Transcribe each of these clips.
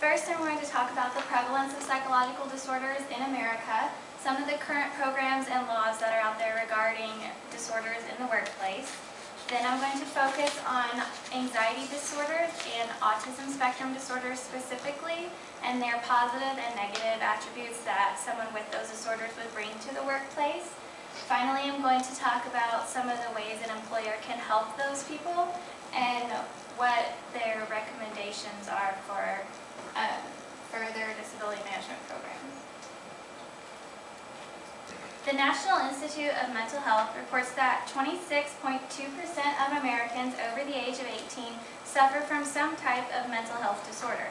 First, I'm going to talk about the prevalence of psychological disorders in America, some of the current programs and laws that are out there regarding disorders in the workplace. Then I'm going to focus on anxiety disorders and autism spectrum disorders specifically, and their positive and negative attributes that someone with those disorders would bring to the workplace. Finally, I'm going to talk about some of the ways an employer can help those people and what their recommendations are for further disability management programs. The National Institute of Mental Health reports that 26.2% of Americans over the age of 18 suffer from some type of mental health disorder.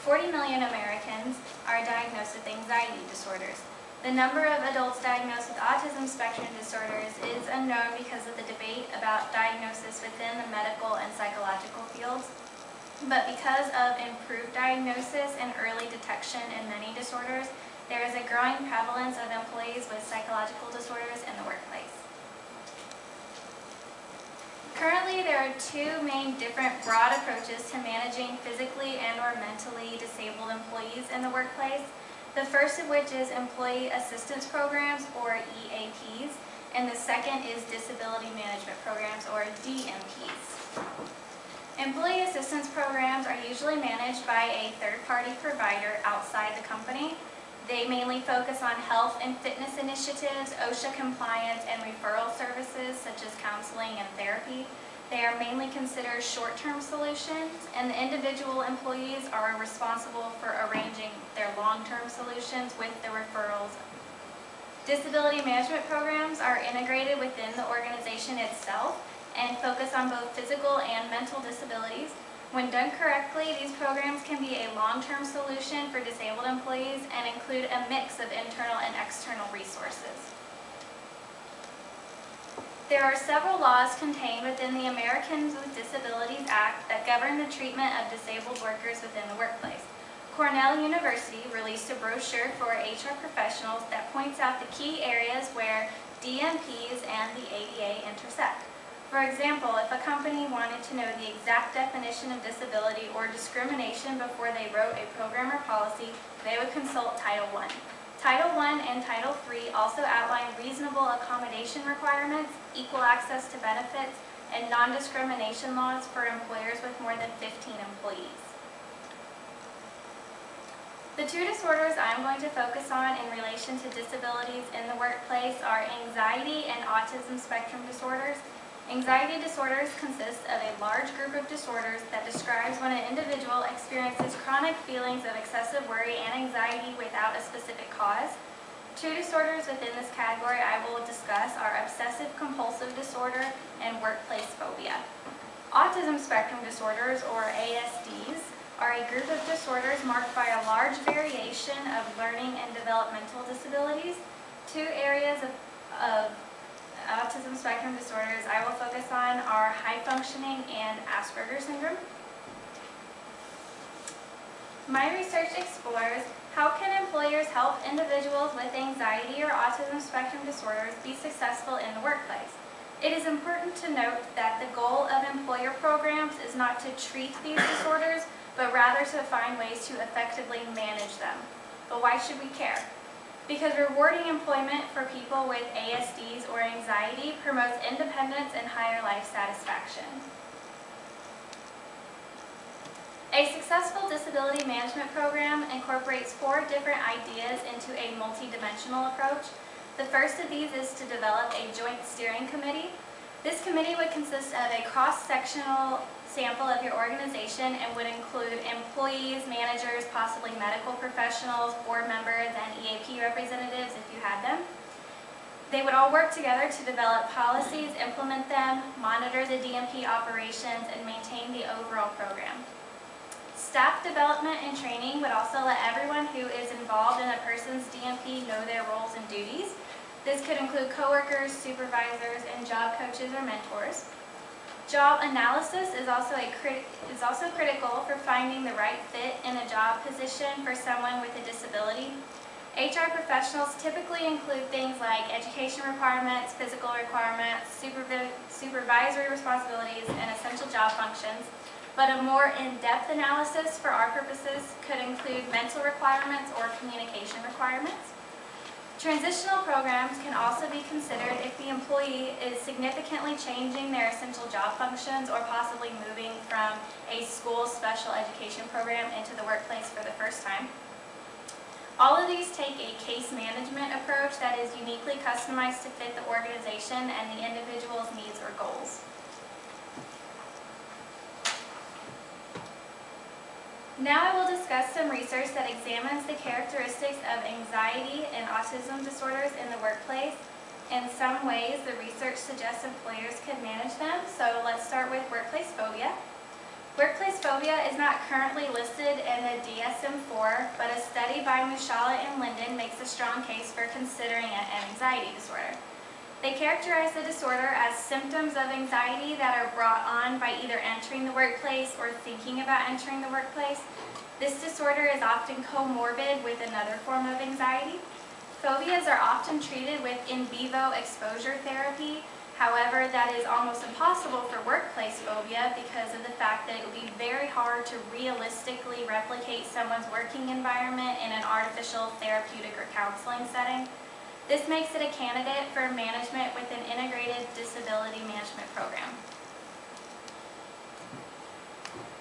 40 million Americans are diagnosed with anxiety disorders. The number of adults diagnosed with autism spectrum disorders is unknown because of the debate about diagnosis within the medical and psychological fields. But because of improved diagnosis and early detection in many disorders, there is a growing prevalence of employees with psychological disorders in the workplace. Currently, there are two main different broad approaches to managing physically and/or mentally disabled employees in the workplace. The first of which is Employee Assistance Programs, or EAPs, and the second is Disability Management Programs, or DMPs. Employee assistance programs are usually managed by a third-party provider outside the company. They mainly focus on health and fitness initiatives, OSHA compliance, and referral services such as counseling and therapy. They are mainly considered short-term solutions, and the individual employees are responsible for arranging their long-term solutions with the referrals. Disability management programs are integrated within the organization itself and focus on both physical and mental disabilities. When done correctly, these programs can be a long-term solution for disabled employees and include a mix of internal and external resources. There are several laws contained within the Americans with Disabilities Act that govern the treatment of disabled workers within the workplace. Cornell University released a brochure for HR professionals that points out the key areas where DMPs and the ADA intersect. For example, if a company wanted to know the exact definition of disability or discrimination before they wrote a program or policy, they would consult Title I. Title I and Title III also outline reasonable accommodation requirements, equal access to benefits, and non-discrimination laws for employers with more than 15 employees. The two disorders I'm going to focus on in relation to disabilities in the workplace are anxiety and autism spectrum disorders. Anxiety disorders consist of a large group of disorders that describes when an individual experiences chronic feelings of excessive worry and anxiety without a specific cause. Two disorders within this category I will discuss are obsessive-compulsive disorder and workplace phobia. Autism spectrum disorders, or ASDs, are a group of disorders marked by a large variation of learning and developmental disabilities. Two areas of autism spectrum disorders I will focus on are high functioning and Asperger's syndrome. My research explores how can employers help individuals with anxiety or autism spectrum disorders be successful in the workplace. It is important to note that the goal of employer programs is not to treat these disorders, but rather to find ways to effectively manage them. But why should we care? Because rewarding employment for people with ASDs or anxiety promotes independence and higher life satisfaction. A successful disability management program incorporates 4 different ideas into a multidimensional approach. The first of these is to develop a joint steering committee. This committee would consist of a cross-sectional sample of your organization and would include employees, managers, possibly medical professionals, board members, and EAP representatives if you had them. They would all work together to develop policies, implement them, monitor the DMP operations, and maintain the overall program. Staff development and training would also let everyone who is involved in a person's DMP know their roles and duties. This could include coworkers, supervisors, and job coaches or mentors. Job analysis is also critical for finding the right fit in a job position for someone with a disability. HR professionals typically include things like education requirements, physical requirements, supervisory responsibilities, and essential job functions. but a more in-depth analysis for our purposes could include mental requirements or communication requirements. Transitional programs can also be considered if the employee is significantly changing their essential job functions or possibly moving from a school special education program into the workplace for the first time. All of these take a case management approach that is uniquely customized to fit the organization and the individual's needs or goals. Now I will discuss some research that examines the characteristics of anxiety and autism disorders in the workplace. In some ways, the research suggests employers can manage them, so let's start with workplace phobia. Workplace phobia is not currently listed in the DSM-4, but a study by Mushala and Linden makes a strong case for considering it an anxiety disorder. They characterize the disorder as symptoms of anxiety that are brought on by either entering the workplace or thinking about entering the workplace. This disorder is often comorbid with another form of anxiety. Phobias are often treated with in vivo exposure therapy. However, that is almost impossible for workplace phobia because of the fact that it would be very hard to realistically replicate someone's working environment in an artificial therapeutic or counseling setting. This makes it a candidate for management with an integrated disability management program.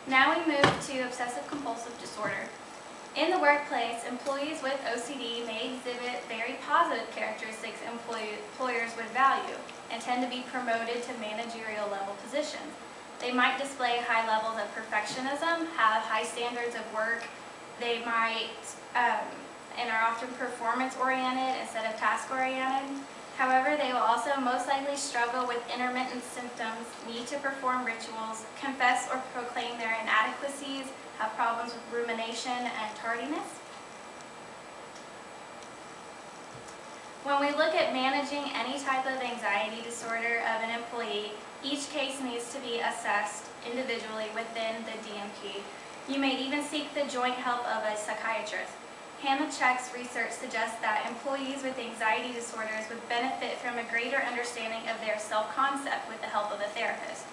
Now we move to obsessive-compulsive disorder. In the workplace, employees with OCD may exhibit very positive characteristics employers would value and tend to be promoted to managerial level positions. They might display high levels of perfectionism, have high standards of work. They might and are often performance-oriented instead of task-oriented. However, they will also most likely struggle with intermittent symptoms, need to perform rituals, confess or proclaim their inadequacies, have problems with rumination and tardiness. When we look at managing any type of anxiety disorder of an employee, each case needs to be assessed individually within the DMP. You may even seek the joint help of a psychiatrist. Hannah Check's research suggests that employees with anxiety disorders would benefit from a greater understanding of their self-concept with the help of a therapist.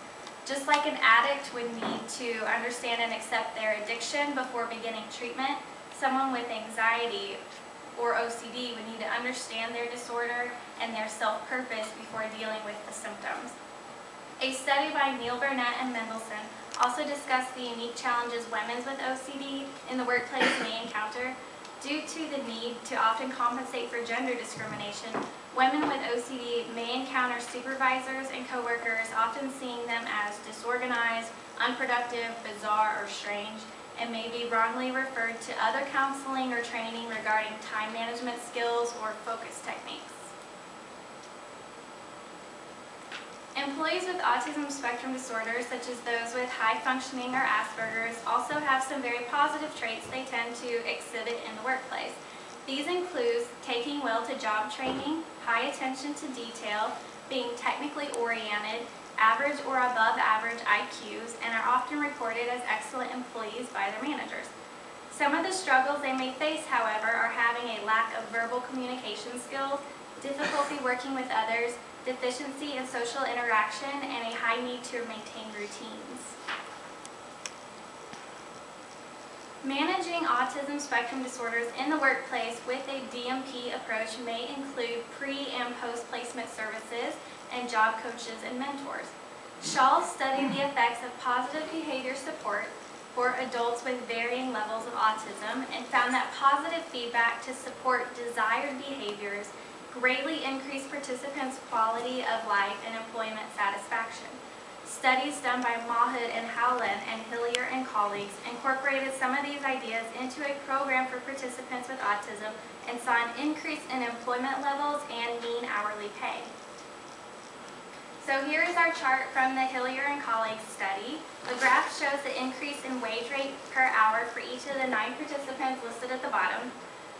Just like an addict would need to understand and accept their addiction before beginning treatment, someone with anxiety or OCD would need to understand their disorder and their self-purpose before dealing with the symptoms. A study by Neil Burnett and Mendelsohn also discussed the unique challenges women with OCD in the workplace may encounter. Due to the need to often compensate for gender discrimination, women with OCD may encounter supervisors and coworkers often seeing them as disorganized, unproductive, bizarre, or strange, and may be wrongly referred to other counseling or training regarding time management skills or focus techniques. Employees with autism spectrum disorders, such as those with high functioning or Asperger's, also have some very positive traits they tend to exhibit in the workplace. These include taking well to job training, high attention to detail, being technically oriented, average or above average IQs, and are often reported as excellent employees by their managers. Some of the struggles they may face, however, are having a lack of verbal communication skills, difficulty working with others, deficiency in social interaction, and a high need to maintain routines. Managing autism spectrum disorders in the workplace with a DMP approach may include pre- and post-placement services and job coaches and mentors. Shaw studied the effects of positive behavior support for adults with varying levels of autism and found that positive feedback to support desired behaviors greatly increased participants' quality of life and employment satisfaction. Studies done by Mahood and Howland and Hillier and colleagues incorporated some of these ideas into a program for participants with autism and saw an increase in employment levels and mean hourly pay. So here is our chart from the Hillier and colleagues study. The graph shows the increase in wage rate per hour for each of the 9 participants listed at the bottom.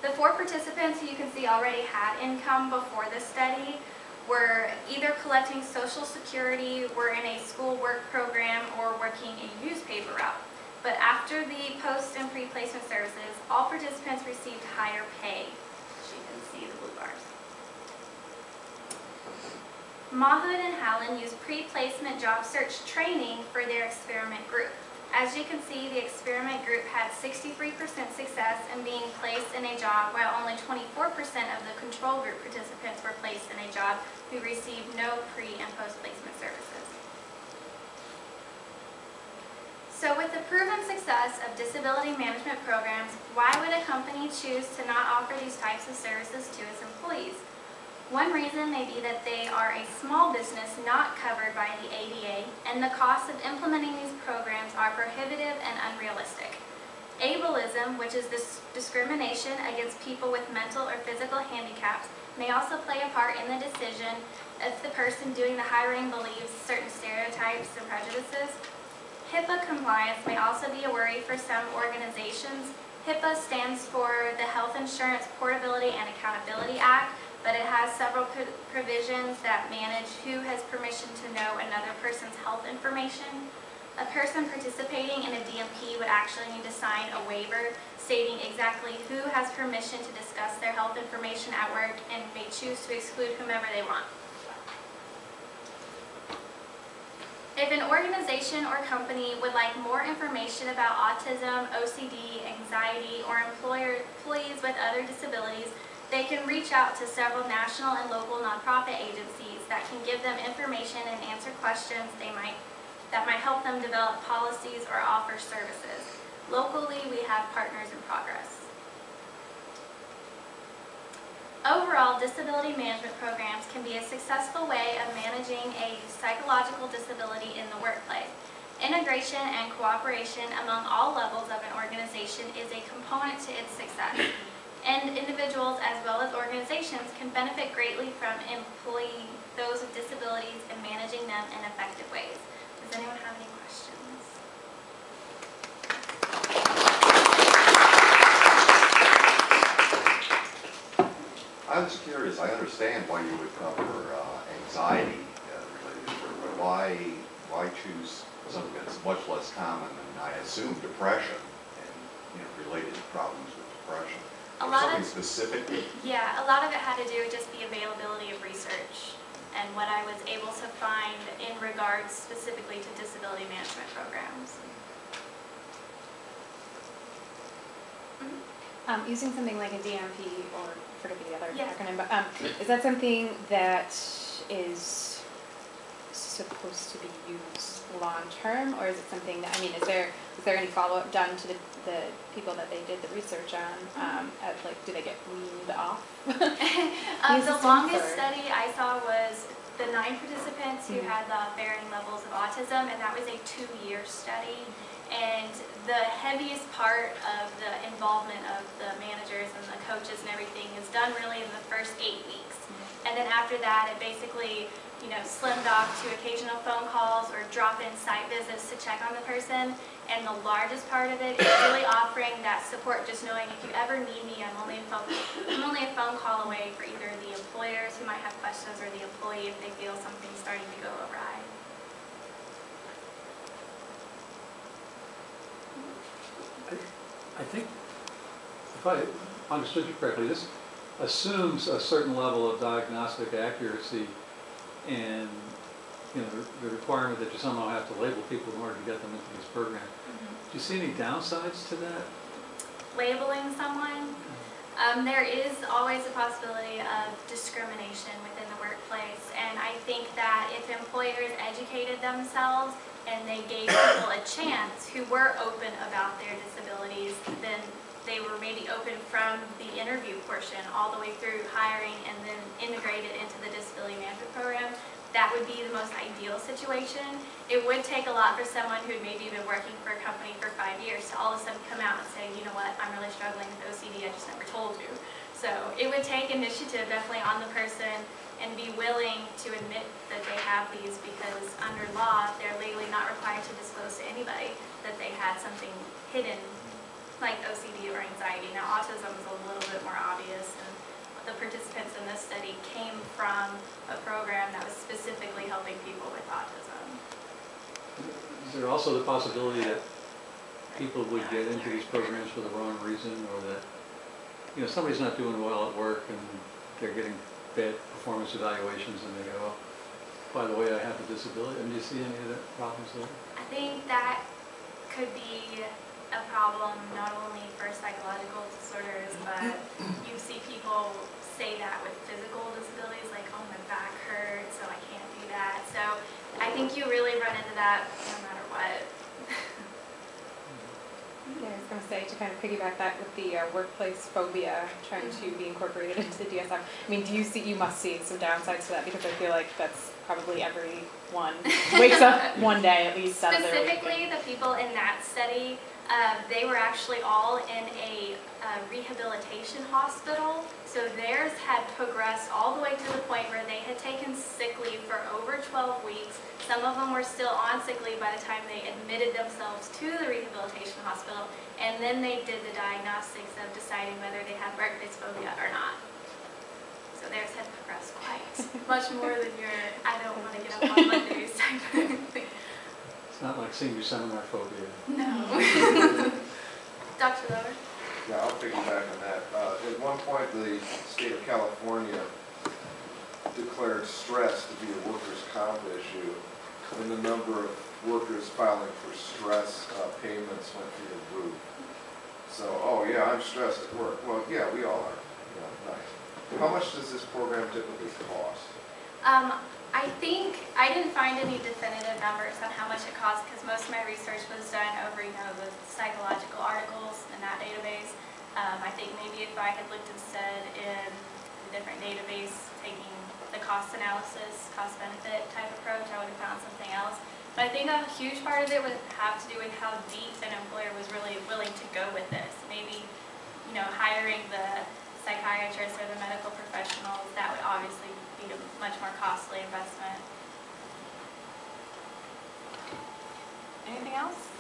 The 4 participants who you can see already had income before the study were either collecting Social Security, were in a school work program, or working a newspaper route. But after the post and pre-placement services, all participants received higher pay. As you can see the blue bars. Mahood and Howland used pre-placement job search training for their experiment group. As you can see, the experiment group had 63% success in being placed in a job, while only 24% of the control group participants were placed in a job who received no pre- and post-placement services. So with the proven success of disability management programs, why would a company choose to not offer these types of services to its employees? One reason may be that they are a small business not covered by the ADA, and the costs of implementing these programs are prohibitive and unrealistic. Ableism, which is this discrimination against people with mental or physical handicaps, may also play a part in the decision if the person doing the hiring believes certain stereotypes and prejudices. HIPAA compliance may also be a worry for some organizations. HIPAA stands for the Health Insurance Portability and Accountability Act, but it has several provisions that manage who has permission to know another person's health information. A person participating in a DMP would actually need to sign a waiver stating exactly who has permission to discuss their health information at work and may choose to exclude whomever they want. If an organization or company would like more information about autism, OCD, anxiety, or employees with other disabilities, they can reach out to several national and local nonprofit agencies that can give them information and answer questions that might help them develop policies or offer services. Locally, we have Partners in Progress. Overall, disability management programs can be a successful way of managing a psychological disability in the workplace. Integration and cooperation among all levels of an organization is a component to its success. And individuals as well as organizations can benefit greatly from employing those with disabilities and managing them in effective ways. Does anyone have any questions? I was curious, I understand why you would cover anxiety related to it, but why choose something that's much less common than, I assume, depression and related problems with depression? Something specific? Yeah, a lot of it had to do with just the availability of research and what I was able to find in regards specifically to disability management programs. Using something like a DMP, or I forget the other Yes. acronym, but is that something that is supposed to be used long term, or is it something that, I mean, is there any follow up done to the people that they did the research on? Like, do they get weaned off? The longest study I saw was the 9 participants who had the varying levels of autism, and that was a 2-year study. And the heaviest part of the involvement of the managers and the coaches and everything is done really in the first 8 weeks. And then after that, it basically, slimmed off to occasional phone calls or drop-in site visits to check on the person. And the largest part of it is really offering that support, just knowing if you ever need me, I'm only a phone call away for either the employers who might have questions or the employee if they feel something's starting to go awry. I think, if I understood you correctly, this assumes a certain level of diagnostic accuracy and the requirement that you somehow have to label people in order to get them into these programs. Do you see any downsides to that? Labeling someone? There is always a possibility of discrimination within the workplace, and I think that if employers educated themselves and they gave people a chance who were open about their disabilities, then they were maybe open from the interview portion all the way through hiring and then integrated into the disability management program. That would be the most ideal situation. It would take a lot for someone who'd maybe been working for a company for 5 years to all of a sudden come out and say, you know what, I'm really struggling with OCD, I just never told you. So it would take initiative definitely on the person and be willing to admit that they have these, because under law, they're legally not required to disclose to anybody that they had something hidden like OCD or anxiety. Now autism is a little bit more obvious, and the participants in this study came from a program that was specifically helping people with autism. Is there also the possibility that people would get into these programs for the wrong reason, or that somebody's not doing well at work and they're getting bad performance evaluations and they go, oh, by the way, I have a disability? And do you see any of the problems there? I think that could be a problem not only for psychological disorders, but you see people say that with physical disabilities, like, oh, my back hurts, so I can't do that. So I think you really run into that no matter what. Yeah, I was going to say, to kind of piggyback that with the workplace phobia trying to be incorporated into the DSM. I mean, you must see some downsides to that, because I feel like that's probably everyone wakes up one day at least out of their week. Specifically, the people in that study, they were actually all in a rehabilitation hospital. So theirs had progressed all the way to the point where they had taken sick leave for over 12 weeks. Some of them were still on sick leave by the time they admitted themselves to the rehabilitation hospital. And then they did the diagnostics of deciding whether they had workplace phobia or not. So theirs had progressed quite much more than your I don't want to get up on Mondays type of thing. It's not like senior seminar phobia. No. Dr. Lower? Yeah, I'll piggyback on that. At one point, the state of California declared stress to be a workers' comp issue, and the number of workers filing for stress payments went through the roof. So, oh yeah, I'm stressed at work. Well, yeah, we all are. Yeah, nice. How much does this program typically cost? I think I didn't find any definitive numbers on how much it costs, because most of my research was done over, the psychological articles in that database. I think maybe if I had looked instead in a different database, taking the cost analysis, cost benefit type approach, I would have found something else. But I think a huge part of it would have to do with how deep an employer was really willing to go with this. Maybe, hiring the psychiatrists or the medical professionals, that would obviously be a much more costly investment. Anything else?